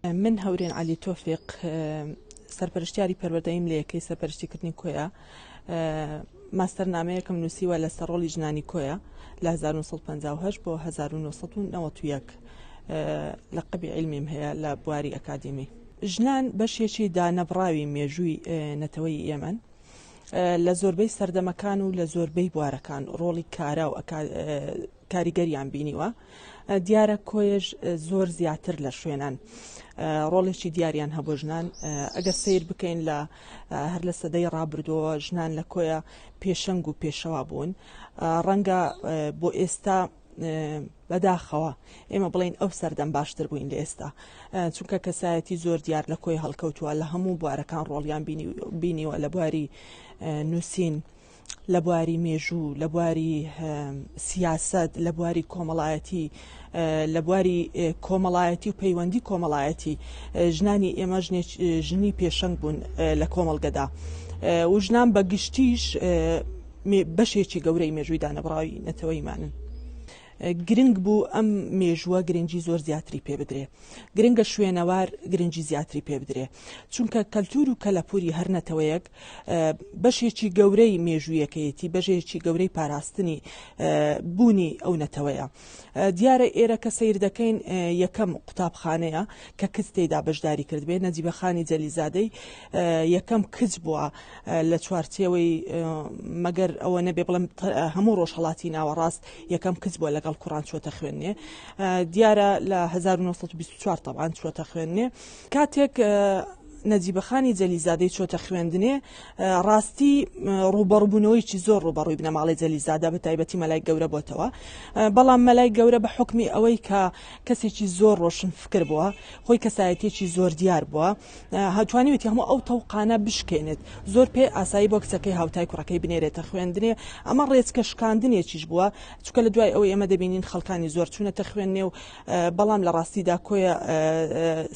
من هەورێن علی تۆفیق سەرپەرشتیاری پەروەردەییم لە یەکەی سەرپەرشتیکردنی کۆیە ماستەرنامەیەکم نووسیوە لە سەرڕۆڵی ژنانی کۆیە لە 1950 بۆ 1991 لەقەبی عیلمیم هەیە لە بواری ئەکادیمی. ژنان بەشێکی دانەبڕاوی مێژووی نەتەوەی ئێمەن لە زۆربەی سەردەمەکان و لە زۆربەی بوارەکان ڕۆڵی کارا و کاریگەریان بینیوە. دیارە کۆیەش زۆر زیاتر لە شوێنان ڕۆڵێکی دیاریان هەبوو ژنان. ئەگەر سیر بکەین لە هەر لە سەدەی ڕابردووە ژنان لە کۆیە پێشەنگ و پێشەوا بوون. ڕەنگە بۆ ئێستا بەداخەوە ئێمە بڵین ئەو سەردەم باشتر بووین لە ئێستا، چونکە کەسایەتی زۆر دیار لە کۆی هەڵکەوتووە لە هەموو بوارەکان ڕۆڵیان بینیوە، لە بواری نووسین، لە بواری مێژوو، لە بواری سیاست، لە بواری کۆمەڵایەتی، لە بواری کۆمەڵایەتی و پەیوەندی کۆمەڵایەتی ژنانی ئێمە ژنی پێشەنگ بوون لە کۆمەڵگەدا و ژنان بە گشتیش بەشێکی گەورەی مێژووی دانەبڕاوی نەتەوەیمانن. گرنگ بوو ئەم مێژووە گرنگی زۆر زیاتری پێ بدرێ، گرنگە شوێنەوار گرنگی زیاتری پێ بدرێ، چونکە کەلتور و کەلەپوری هەر نەتەوەیەک بەشێکی گەورەی مێژوویەکەیەتی، بەشێکی گەورەی پاراستنی بوونی ئەو نەتەوەیە. دیارە ئێرە کە سیر دەکەین یەکەم قوتابخانەیە کە کچ تێیدا بەشداری کردبێ. نەجیبەخانی جەلیزادەی یەکەم کچ بووە لە چوارچێوەی، مەگەر ئەوە نەبێ بڵێم هەموو ڕۆژهەڵاتی ناوەڕاست یەکەم کچ بووە لەگەڵ قورآن چۆتە خوێندنێ. دیارە لە 1924 طبعاً چۆتە خوێندنێ. کاتێک نەجیبەخانی جەلیزادەی چۆتە خوێندنێ ڕاستی ڕوبەڕبوونەوەیکی زۆر ڕوبەڕووی بنەماڵی جەلیزادە بە تایبەتی مەلای گەورە بۆتەوە. بەڵام مەلای گەورە بە حکمی ئەوەی کە کەسێکی زۆر ڕۆشن فکر بووە، خۆی کەسایەتێکی زۆر دیار بووە، هاتوانیوێتی هەموو ئەو تەوقانە بشکێنێت، زۆر پێ ئاسایی بۆ کچەکەی هاوتای کوڕەکەی بنێرێتە خوێندنێ. ئەمە ڕێچکە شکاندنێکیش بووە، چونکە لە دوای ئەوەی ئێمە دەبینین خەڵکانی زۆر چوونەتە خوێندنێ و بەڵام لە ڕاستیدا کۆیە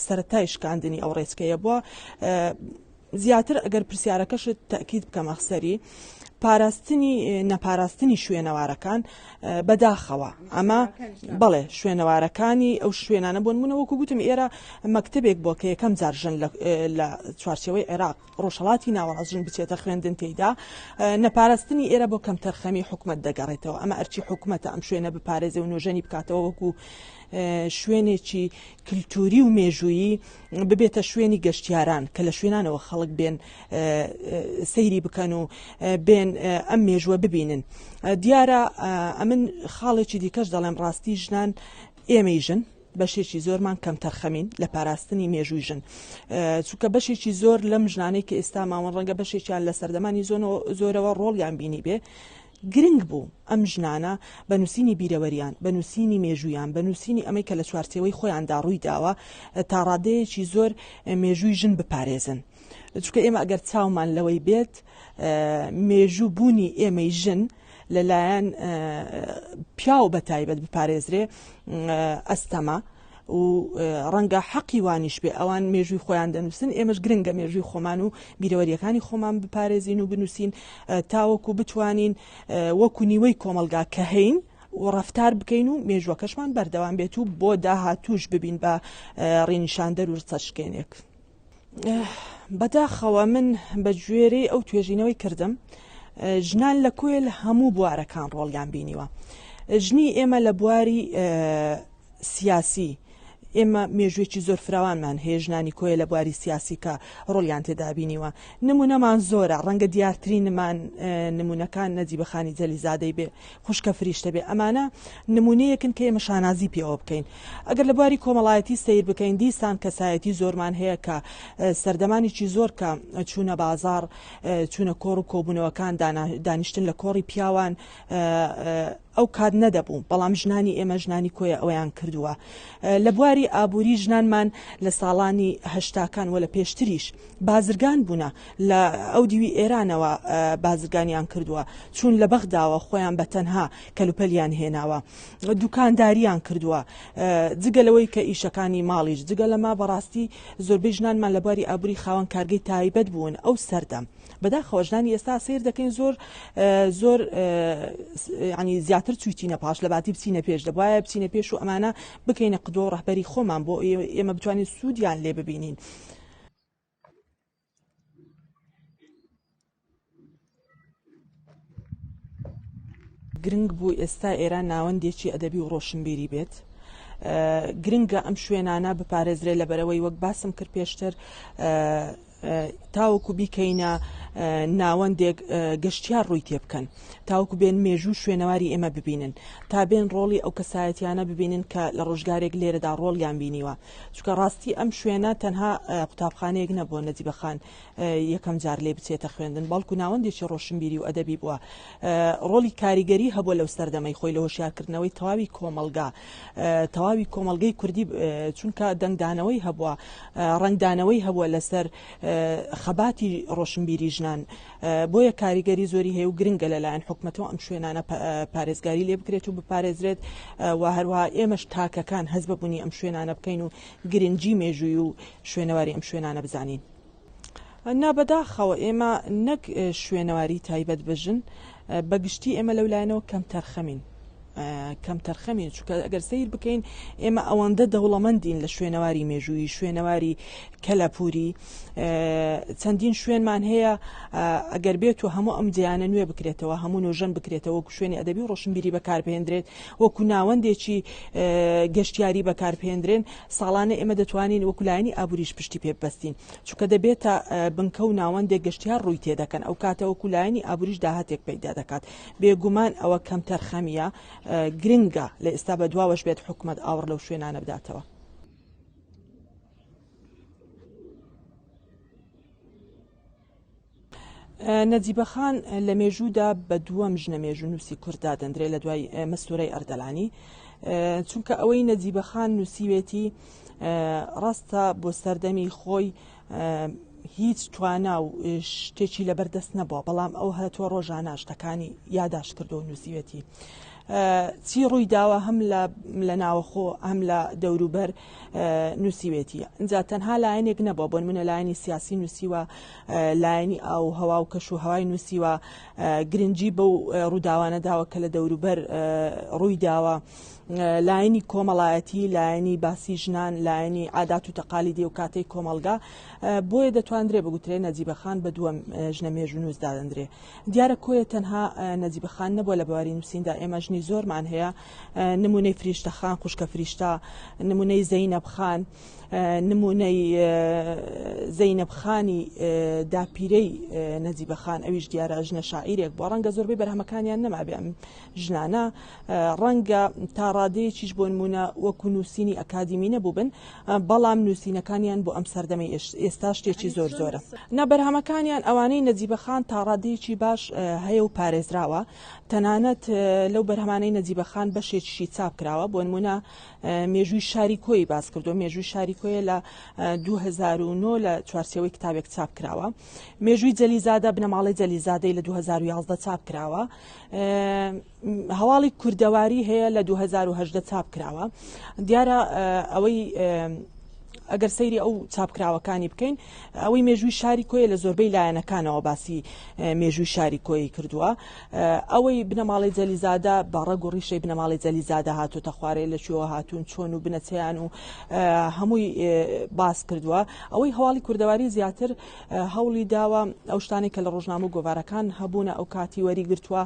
سەرەتای شکاندنی ئەو ڕێچکەیە بووە. زیاتر ئەگەر پرسیارەکەشت تەکید بکەم ئەخسەری پاراستنی نەپاراستنی شوێنەوارەکان بەداخەوە، ئەمە بەڵێ شوێنەوارەکانی ئەو شوێنانە بۆن منەوەکو گوتم ئێرە مەکتبێک بۆ کە یەکەم جارژن لە چوارچێوەی عێراق ڕۆژهەڵاتی ناوەڕاستژن بچێتە خوێندن تێیدا. نەپاراستنی ئێرە بۆ کەم تەرخەمی حکومەت دەگەڕێتەوە. ئەمە ئەرچی حکومەتە ئەم شوێنە بپارێزێ و نوێژەنی بکاتەوە وەکو شوێنێکی کللتوری و مێژوویی ببێتە شوێنی گەشتیاران کە لە شوێنانەوە خەڵک بێن سەیری بکەن و بێن ئەم مێژووە ببینن. دیارە ئەمن خاڵێکی دیکەش دەڵێم ڕاستی ژنان ئێمەی ژن بەشێکی زۆرمان کەم تەرخەمین لە پاراستنی مێژووی ژن، چونکە بەشێکی زۆر لەم ژنانەی کە ئێستا ماوەن ڕەنگە بەشێکیان لە سەردەمانی زۆرەوە ڕۆڵیان بینی بێ. گرنگ بوو ئەم ژنانە بە نووسینی بیرەوەریان، بە نووسینی مێژویان، بە نووسینی ئەمەی کە لە چوارچێوەی خۆیاندا ڕووی داوە تا ڕادەیەکی زۆر مێژووی ژن بپارێزن. چونکە ئێمە ئەگەر چاومان لەوەی بێت مێژوو بوونی ئێمەی ژن لەلایەن پیاو بە تایبەت بپارێزرێ ئەستەمە و ڕەنگە حەقی وانیش بێ ئەوان مێژووی خۆیان دەنووسن، ئێمەش گرنگە مێژووی خۆمان و بیرەوەریەکانی خۆمان بپارێزین و بنووسین تاوەکو بتوانین وەکو نیوەی کۆمەلگا کە هەین و ڕەفتار بکەین و مێژووەکەشمان بەردەوام بێت و بۆ داهاتوش ببین بە ڕێنیشاندەر و ڕچەشکێنێک. بەداخەوە من بە گوێرەی ئەو توێژینەوەی کردم ژنان لە کۆیە لە هەموو بوارەکان ڕۆڵیان بینیوە. ژنی ئێمە لە بواری سیاسی ئێمە مێژوێکی زۆر فراوانمان هەیە، ژنانی کۆیە لە بواری سیاسی کە ڕۆڵیان تێدا بینیوە. نمونەمان زۆرە، ڕەنگە دیارترینمان نمونونەکان نەجیبەخانی جەلیزادەی بێ، خوشکە فریشتە بێ. ئەمانە نمونەیەکن کە ئێمە شانازی پێوە بکەین. ئەگەر لە بواری کۆمەڵایەتی سیر بکەین دیسان کەسایەتی زۆرمان هەیە کە سەردەمانێکی زۆر کە چوونە بازار، چوونە کۆڕ و کۆبوونەوەکان، دانیشتن لە کۆڕی پیاوان ئەو کات نەدەبوو، بەڵام ژنانی ئێمە ژنانی کۆیە ئەویان کردووە. لە بواری ئابووری ژنانمان لە ساڵانی هەشتاکان و لە پێشتریش بازرگان بوونە، لە ئەو دیوی ئێرانەوە بازرگانیان کردووە، چون لە بەغداوە خۆیان بە تەنها کەلوپەلیان هێناوە، دوکانداریان کردووە، جگە لەوەی کە ئیشەکانی ماڵیش جگە لەما بەڕاستی زۆربەی ژنانمان لە بواری ئابووری خاوەن کارگەی تایبەت بوون ئەو سەردەم. بەداخەوە ژنانی ئێستا سیر دەکەین زۆر ینی زیاتر زیاتر چویتینە پاش لە باتی بچینە پێش دەبایە بچینە پێش و ئەمانە بکەینە قدۆ ڕەهبەری خۆمان بۆ ئێمە بتوانین سوودیان لێ ببینین. گرنگ بوو ئێستا ئێران ناوەندێکی ئەدەبی و ڕۆشنبیری بێت. گرنگە ئەم شوێنانە بپارێزرێ لەبەرەوەی وەک باسم کرد پێشتر تاوەکو بیکەینە ناوەندێک گەشتیار ڕووی تێ بکەن، تاوەکو بێن مێژوو شوێنەواری ئێمە ببینن، تا بێن ڕۆڵی ئەو کەسایەتیانە ببینن کە لە ڕۆژگارێک لێرەدا ڕۆڵیان بینیوە. چونکە ڕاستی ئەم شوێنە تەنها قوتابخانەیەک نەبووە نەجیبەخان یەکەم جار لێ بچێتە خوێندن، بەڵکو ناوەندێکی ڕۆشنبیری و ئەدەبی بووە. ڕۆڵی کاریگەری هەبووە لەو سەردەمەی خۆی لە هۆشیارکردنەوەی تەواوی کۆمەلگا، تەواوی کۆمەلگەی کوردی، چونکە دەنگدانەوەی هەبووە، ڕنگدانەوەی هەبووە لەسەر خەباتی ڕۆشنبیری ژنان. بۆیە کاریگەری زۆری هەیە و گرنگە لەلایەن حکومەتەوە ئەم شوێنانە پارێزگاری لێ بکرێت و بپارێزرێت و هەروەها ئێمەش تاکەکان هەز ببوونی ئەم شوێنانە بکەین و گرنگی مێژووی و شوێنەواری ئەم شوێنانە بزانین. نابەداخەوە ئێمە نەک شوێنەواری تایبەت بژن، بەگشتی ئێمە لەولایەنەوە کەم تەرخەمین، کەم تەرخەمین، چونکە ئەگەر سیر بکەین ئێمە ئەوەندە دەوڵەمەندین لە شوێنەواری مێژووی، شوێنەواری کەلەپوری، چەندین شوێنمان هەیە ئەگەر بێت و هەموو ئەم جیانە نوێ بکرێتەوە، هەموو نۆژەن بکرێتەوە، وەکو شوێنی ئەدەبی و ڕۆشنبیری بەکاربهێنرێت، وەکو ناوەندێکی گەشتیاری بەکاربهێنرێن، ساڵانە ئێمە دەتوانین وەکو لایەنی ئابووریش پشتی پێ ببەستین، چونکە دەبێتە بنکە و ناوەندێک گەشتیار ڕووی تێدەکەن، ئەو کاتە وەکو لایەنی ئابووریش داهاتێک پەیدا دەکات. بێگومان ئەوە کەم تەرخەمیە، گرنگە لە ئێستا بە دواوەش بێت حکومەت ئاوڕ لەو شوێنانە بداتەوە. نەجیبەخان لە مێژوودا بە دووەم ژنە مێژوو نووسی کورددا دەندرێت لە دوای مەستوورەی ئەردەلانی، چونکە ئەوەی نەجیبەخان نووسیوێتی ڕاستە بۆ سەردەمی خۆی هیچ توانا و شتێکی لەبەردەست نەبووە، بەڵام ئەو هەتووە ڕۆژانە شتەکانی یاداش کردو و نووسیوێتی. چی ڕووی داوە هەم لە ناوەخۆ هەم لە دەوروبەر نووسیوێتی. اینجا تەنها لایەنێک نەبووە، بۆ نمونە لایەنی سیاسی نووسیوە، لایەنی ئاو هەوا و کەش و هەوای نووسیوە، گرنگی بەو ڕووداوانە داوە کە لە دەوروبەر ڕووی داوە، لایەنی کۆمەڵایەتی، لایەنی باسی ژنان، لایەنی عادات و تەقالیدی و کاتەی کۆمەلگا. بۆیە دەتوانرێ بگوترێ نەجیبەخان بە دووەم ژنە مێژوو نووس دادەندرێ. دیارە کۆیە تەنها نەجیبەخان نەبووە لە بواری نووسیندا، ئێمە ژنی زۆرمان هەیە، نمونەی فریشتەخان خوشکە فریشتە، نمونەی زەینەبخان، نمونەی زەینەبخانی داپیرەی نەجیبەخان، ئەویش دیارە ژنە شاعیرێک بۆ، ڕەنگە زۆربەی بەرهەمەکانیان نەمابێ ئەم ژنانە، ڕەنگە تا ڕادەیەکیش بۆ نمونە وەکو نووسینی ئەکادیمی نەبوو بن، بەڵام نووسینەکانیان بۆ ئەم سەردەمەی ئێستا شتێکی زۆر زۆرە. بەرهەمەکانیان ئەوانەی نەجیبەخان تا ڕادەیەکی باش هەیە و پارێزراوە، تەنانەت لەو بەرهەمانەی نەجیبەخان بەشێکیشی چاپ کراوە، بۆ نمونە مێژووی شاری کۆی باس کردو، مێژووی شاری کۆیە لە 2009 لە چوارچێوەی کتابێک چاپ کراوە، مێژووی جەلیزادە بنەماڵی جەلیزادەی لە 2011 چاپ کراوە، هەواڵی کوردەواری هەیە لە 2018 چاپ کراوە. دیارە ئەوەی ئەگەر سەیری ئەو چاپکراوەکانی بکەین، ئەوەی مێژووی شاری کۆیە لە زۆربەی لایەنەکانەوە باسی مێژووی شاری کۆی کردووە، ئەوەی بنەماڵی جەلیزادە بەڕێگ و ڕیشەی بنەماڵی جەلیزادە هاتووەتە خوارێ لەکوێوە هاتوون، چۆن و بنەچەیان و هەمووی باس کردووە. ئەوەی هەواڵی کوردەواری زیاتر هەوڵی داوە ئەو شتانی کە لە ڕۆژنامە و گۆڤارەکان هەبوونە ئەو کاتی وەریگرتووە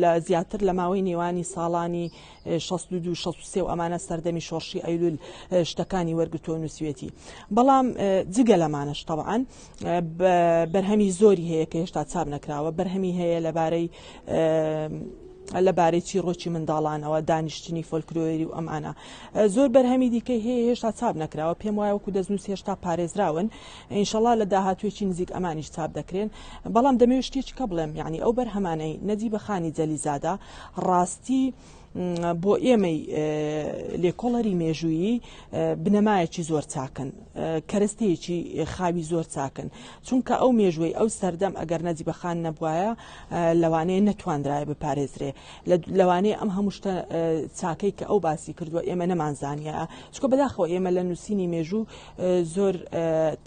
لە زیاتر لە ماوەی نێوانی ساڵانی 62-63 و ئەمانە سەردەمی شۆڕشی ئەیلول شتەکانی وەرگرتووە نووسیوێتی. بەڵام جگە لەمانەش تەبعاً بەرهەمی زۆری هەیە کە هێشتا چاپ نەکراوە، بەرهەمی هەیە لەبارەی چیرۆکی منداڵانەوە، دانیشتنی فۆلکلۆری و ئەمانە، زۆر بەرهەمی دیکەی هەیە هێشتا چاپ نەکراوە، پێم وایە وەکو دەستنووس هێشتا پارێزراون، ئینشەڵا لە داهاتوێکی نزیک ئەمانیش چاپ دەکرێن. بەڵام دەمەوێت شتێکی کە بڵێم، یعنی ئەو بەرهەمانەی نەجیبەخانی جەلیزادە ڕاستی بۆ ئێمەی لێکۆڵەری مێژوویی بنەمایەکی زۆر چاکن، کەرەستەیەکی خاوی زۆر چاکن، چونکە ئەو مێژووی ئەو سەردەم ئەگەر نەجیبەخان نەبوایە لەوانەیە نەتواندرایە بپارێزرێ، لەوانەیە ئەم هەموو شتە چاکەی کە ئەو باسی کردووە ئێمە نەمانزانیە، چونکە بەداخەوە ئێمە لە نووسینی مێژوو زۆر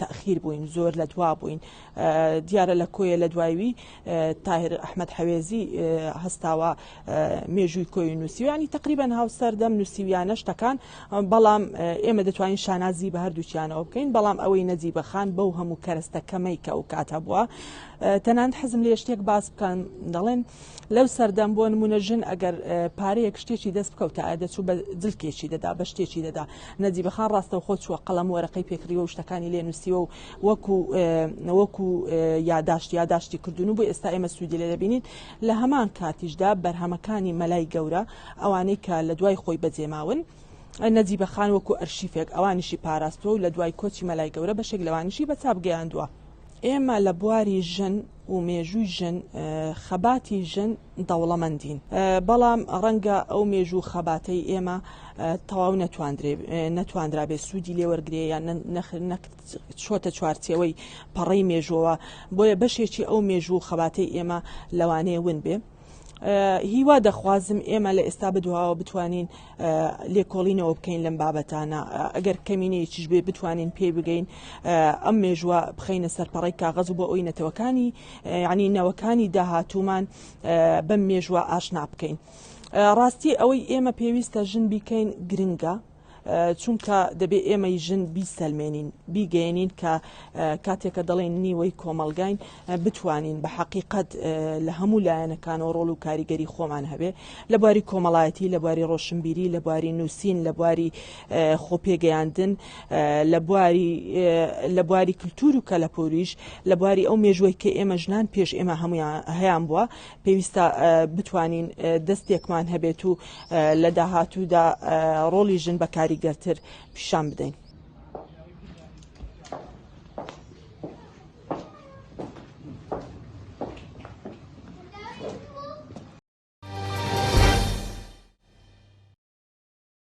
تەخیر بووین، زۆر لە دوا بووین. دیارە لە کۆیە لە دوایوی تاهر ئەحمەد حەوێزی هەستاوە مێژووی کۆی نووسی، ینی تقریبان هاوسەردەم نووسیویانە شتەکان، بەڵام ئێمە دەتوانین شانازی بە هەردووچیانەوە بکەین، بەڵام ئەوەی نەجیبەخان بەو هەموو کەرەستەکەمەی کە ئەو کاتە بووە. تەنانەت حەزم لێ شتێک باس بکەن، دەڵێن لەو سەردەم بۆ نمونە ژن ئەگەر پارەیەک شتێکی دەست بکەوتە دەچوو بە جلکێکی دەدا، بە شتێکی دەدا. نەجیبەخان ڕاستەوخۆ چووە قەڵەم وەرەقەی پێکڕیوە و شتەکانی لێ نووسیوە و وەکو یاداشتی کردوون و بۆ ئێستا ئێمە سوودی لێ دەبینین. لە هەمان کاتیشدا بەرهەمەکانی مەلای گەورە ئەوانەی کە لە دوای خۆی بەجێماون، نەجیبەخان وەکو ئەرشیفێک ئەوانیشی پاراستووە و لە دوای کۆچی مەلای گەورە بەشێک لەوانیشی بە چاپ گەیاندووە. ئێمە لە بواری ژن و مێژووی ژن خەباتی ژن دەوڵەمەندین، بەڵام ڕەنگە ئەو مێژوو خەباتەی ئێمە تەواو نەتواندرا بێ سوودی لێ وەرگێ یان چۆتە چوارچێوەی پەڕەی مێژووە، بۆیە بەشێکی ئەو مێژوو خەباتەی ئێمە لەوانەیە ون بێ. هیوا دەخوازم ئێمە لە ئێستا بدواوە بتوانین لێکۆڵینەوە بکەین لەم بابەتانە، ئەگەر کەمینەیەکیش بێ بتوانین پێ بگەین ئەم مێژووە بخەینە سەرپەڕەی کاغەز و بۆ ئەوی نەتەوەکانی یعنی نەوەکانی داهاتوومان بەم مێژووە ئاشنا بکەین. ڕاستی ئەوەی ئێمە پێویستە ژن بیکەین گرنگە، چونکە دەبێ ئێمەی ژن بیسەلمێنین، بیگەێنین کە کاتێکە دەڵێن نیوەی کۆمەلگاین بتوانین بە حەقیقەت لە هەموو لایەنەکانەوە ڕۆڵ و کاریگەری خۆمان هەبێ، لە بواری کۆمەڵایەتی، لە بواری ڕۆشنبیری، لە بواری نووسین، لە بواری خۆپێگەیاندن، لە بواری کللتور و کەلەپۆریش، لە بواری ئەو مێژوەی کە ئێمە ژنان پێش ئێمە هەمویان هەیان بووە، پێویستە بتوانین دەستێکمان هەبێت و لە داهاتوودا ڕۆڵی ژن بەکاری گەرتر پیشان بدەین.